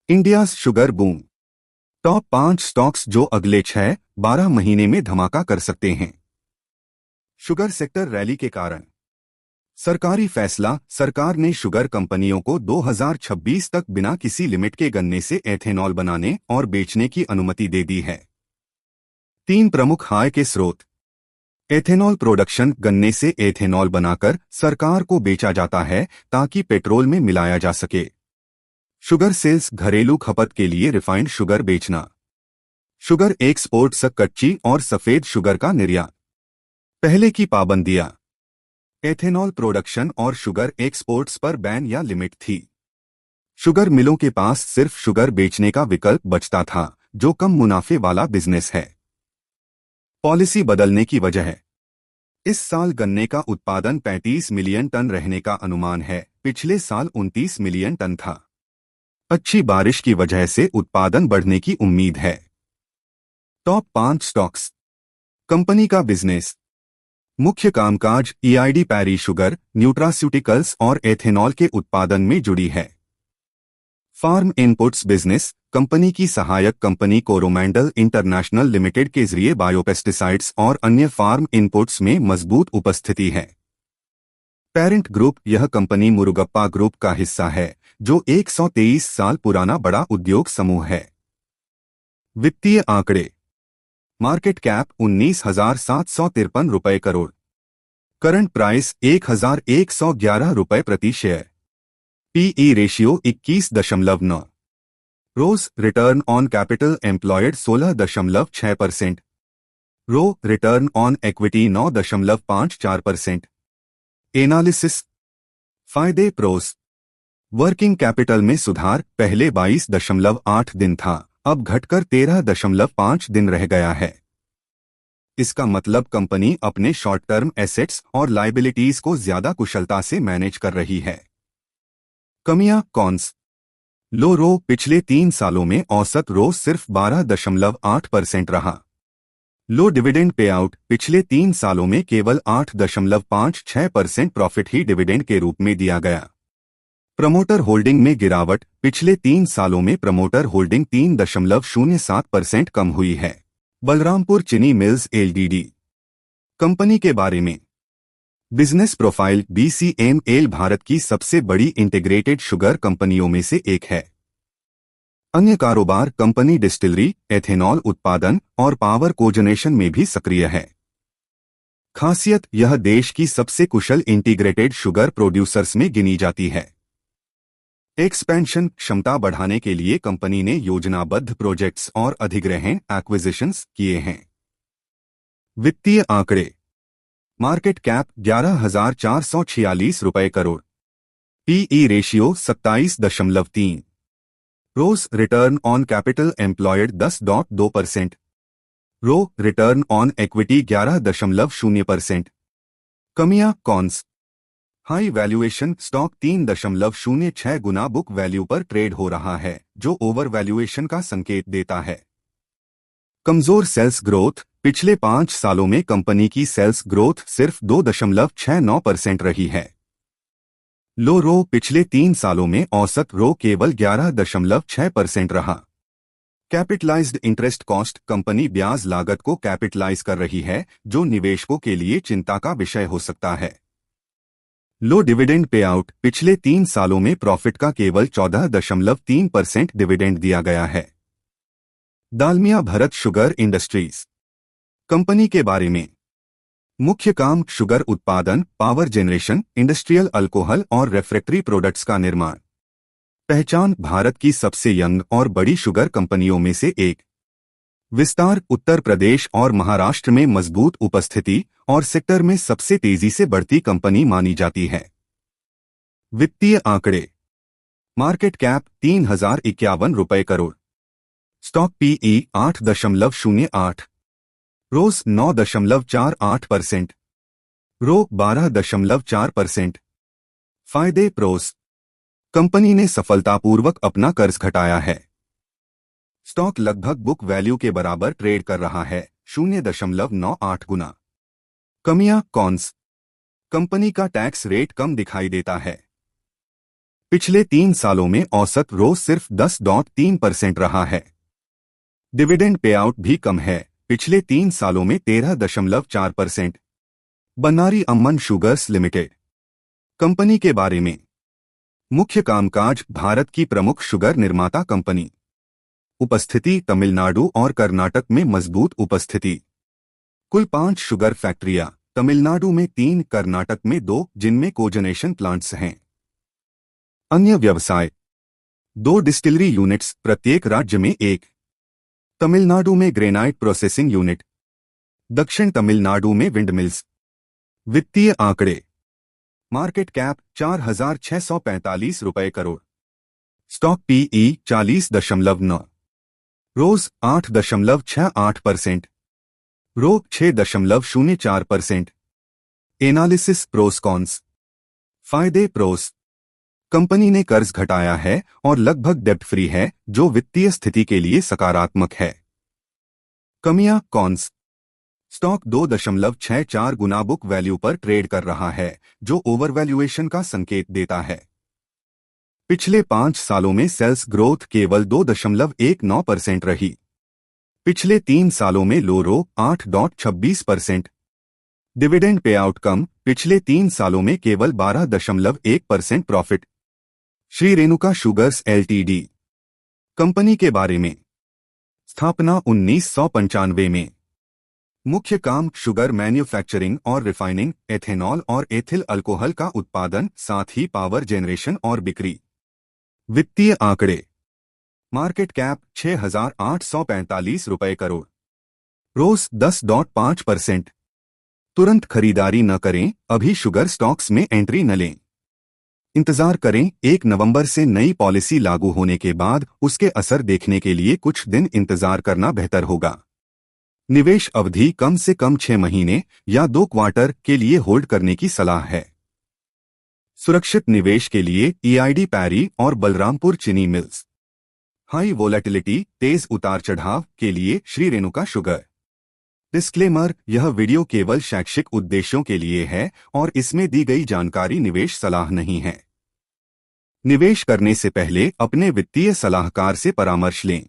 India sugar boom. Top 5 stocks जो अगले 6-12 महीने में धमाका कर सकते हैं। शुगर सेक्टर रैली के कारण। सरकारी फैसला। सरकार ने शुगर कंपनियों को 2026 तक बिना किसी लिमिट के गन्ने से एथेनॉल बनाने और बेचने की अनुमति दे दी है। 3 प्रमुख आय के स्रोत। Ethanol production. गन्ने से एथेनॉल बनाकर सरकार को बेचा जाता है ताकि पेट्रोल में मिलाया जा सके। Sugar sales. घरेलू खपत के लिए रिफाइंड शुगर बेचना। Sugar exports. कच्ची और सफेद शुगर का निर्यात। पहले की पाबंदियां। एथेनॉल प्रोडक्शन और शुगर एक्सपोर्ट्स पर बैन या लिमिट थी। शुगर मिलों के पास सिर्फ शुगर बेचने का विकल्प बचता था, जो कम मुनाफे वाला बिजनेस है। पॉलिसी बदलने की वजह। इस साल गन्ने का उत्पादन 35 मिलियन टन रहने का अनुमान है, पिछले साल 29 मिलियन टन था। अच्छी बारिश की वजह से उत्पादन बढ़ने की उम्मीद है। Top 5 stocks. कंपनी का बिजनेस। मुख्य कामकाज ईआईडी पैरी शुगर, न्यूट्रास्यूटिकल्स और एथेनॉल के उत्पादन में जुड़ी है। Farm inputs business. कंपनी की सहायक कंपनी कोरोमंडल इंटरनेशनल लिमिटेड के जरिए बायोपेस्टिसाइड्स और अन्य फार्म इनपुट्स में मजबूत उपस्थिति है। Parent group. यह कंपनी मुरुगप्पा ग्रुप का हिस्सा है, जो 123 साल पुराना बड़ा उद्योग समूह है। वित्तीय आंकड़े। मार्केट कैप 19,753 रुपए करोड़। करंट प्राइस 1,111 रुपए प्रति share. PE ratio 21.9। ROCE return on capital employed 16.6%। ROE return on equity 9.54%। Analysis. फायदे। प्रोस। वर्किंग कैपिटल में सुधार। पहले 22.8 दिन था, अब घटकर 13.5 दिन रह गया है। इसका मतलब कंपनी अपने शॉर्ट टर्म एसेट्स और लायबिलिटीज को ज्यादा कुशलता से मैनेज कर रही है। कमियां। कॉन्स। लो रो। पिछले 3 सालों में औसत रो सिर्फ 12.8% रहा। लो डिविडेंड पे आउट। पिछले 3 सालों में केवल 8.56% प्रॉफिट ही डिविडेंड के रूप में दिया गया। प्रमोटर होल्डिंग में गिरावट। पिछले 3 सालों में प्रमोटर होल्डिंग 3.07% कम हुई है। बलरामपुर चीनी मिल्स एलटीडी। कंपनी के बारे में। Business profile. बीसीएमएल भारत की सबसे बड़ी इंटीग्रेटेड शुगर कंपनियों में से एक है। अन्य कारोबार। कंपनी डिस्टिलरी, एथेनॉल उत्पादन और पावर कोजनेशन में भी सक्रिय है। खासियत। यह देश की सबसे कुशल इंटीग्रेटेड शुगर प्रोड्यूसर्स में गिनी जाती है। एक्सपेंशन। क्षमता बढ़ाने के लिए कंपनी ने योजनाबद्ध प्रोजेक्ट्स और अधिग्रहण एक्विजिशंस किए हैं। वित्तीय आंकड़े। मार्केट कैप 11,446 रुपए crore. PE ratio 27.3। ROCE return on capital employed 10.2%। ROE return on equity 11.0%। कमियां। कॉन्स। High valuation. स्टॉक 3.06 गुना बुक वैल्यू पर ट्रेड हो रहा है, जो ओवर वैल्यूएशन का संकेत देता है। कमजोर सेल्स ग्रोथ। पिछले 5 सालों में कंपनी की सेल्स ग्रोथ सिर्फ 2.69% रही है। लो रो। पिछले 3 सालों में औसत रो केवल 11.6% रहा। Capitalised interest cost. कंपनी ब्याज लागत को कैपिटलाइज कर रही है, जो निवेशकों के लिए चिंता का विषय हो सकता है। लो डिविडेंड पे आउट। पिछले 3 सालों में प्रॉफिट का केवल 14.3% डिविडेंड दिया गया है। Dalmia Bharat sugar industries. Company के बारे में। मुख्य काम। शुगर उत्पादन, पावर जनरेशन, इंडस्ट्रियल अल्कोहल और रेफ्रेक्टरी प्रोडक्ट्स का निर्माण। पहचान। भारत की सबसे यंग और बड़ी शुगर कंपनियों में से एक। विस्तार। उत्तर प्रदेश और महाराष्ट्र में मजबूत उपस्थिति और सेक्टर में सबसे तेजी से बढ़ती कंपनी मानी जाती है। वित्तीय आंकड़े। मार्केट कैप 3,051 रुपए crore. Stock PE 8.08। ROCE 9.48%। ROE 12.4%। फायदे। प्रोस। कंपनी ने सफलतापूर्वक अपना कर्ज घटाया है। स्टॉक लगभग बुक वैल्यू के बराबर ट्रेड कर रहा है, 0.98 गुना। कमियां। कॉन्स। कंपनी का टैक्स रेट कम दिखाई देता है। पिछले 3 सालों में औसत रोज सिर्फ 10.3% रहा है। डिविडेंड पेआउट भी कम है, पिछले 3 सालों में 13.4%। बनारी अम्मन शुगर्स लिमिटेड कंपनी के बारे में। मुख्य कामकाज भारत की प्रमुख शुगर निर्माता कंपनी। उपस्थिति तमिलनाडु और कर्नाटक में मजबूत उपस्थिति। कुल 5 शुगर फैक्ट्रियां, तमिलनाडु में 3, कर्नाटक में 2, जिनमें कोजनेशन प्लांट्स हैं। अन्य व्यवसाय 2 डिस्टिलरी यूनिट्स, प्रत्येक राज्य में 1। तमिलनाडु में ग्रेनाइट प्रोसेसिंग यूनिट, दक्षिण तमिलनाडु में विंड मिल्स। वित्तीय आंकड़े। मार्केट कैप 4,645 रुपए crore. Stock PE 40.9। ROCE 8.68%। ROE 6.04%। Analysis pros cons. फायदे प्रोस। कंपनी ने कर्ज घटाया है और लगभग डेब्ट फ्री है, जो वित्तीय स्थिति के लिए सकारात्मक है। कमियां कॉन्स। स्टॉक 2.64 गुना बुक वैल्यू पर ट्रेड कर रहा है, जो ओवरवैल्यूएशन का संकेत देता है। पिछले 5 सालों में सेल्स ग्रोथ केवल 2.19% रही। पिछले 3 सालों में लोरो 8.26%। डिविडेंड पेआउट कम, पिछले 3 सालों में केवल 12.1% profit. Shri Renuka sugars LTD company के बारे में। स्थापना 1995 में। मुख्य काम शुगर मैन्युफैक्चरिंग और रिफाइनिंग, एथेनॉल और एथिल अल्कोहल का उत्पादन, साथ ही पावर जनरेशन और बिक्री। वित्तीय आंकड़े। मार्केट कैप 6,845 रुपए करोड़। रोज 10.5%। तुरंत खरीदारी न करें, अभी शुगर स्टॉक्स में एंट्री न लें। इंतजार करें, 1 नवंबर से नई पॉलिसी लागू होने के बाद उसके असर देखने के लिए कुछ दिन इंतजार करना बेहतर होगा। निवेश अवधि कम से कम 6 महीने या 2 क्वार्टर के लिए होल्ड करने की सलाह है। सुरक्षित निवेश के लिए ईआईडी पैरी और बलरामपुर चीनी मिल्स। हाई वोलेटिलिटी, तेज उतार चढ़ाव के लिए श्री रेणुका शुगर। डिस्क्लेमर, यह वीडियो केवल शैक्षिक उद्देश्यों के लिए है और इसमें दी गई जानकारी निवेश सलाह नहीं है। निवेश करने से पहले अपने वित्तीय सलाहकार से परामर्श लें।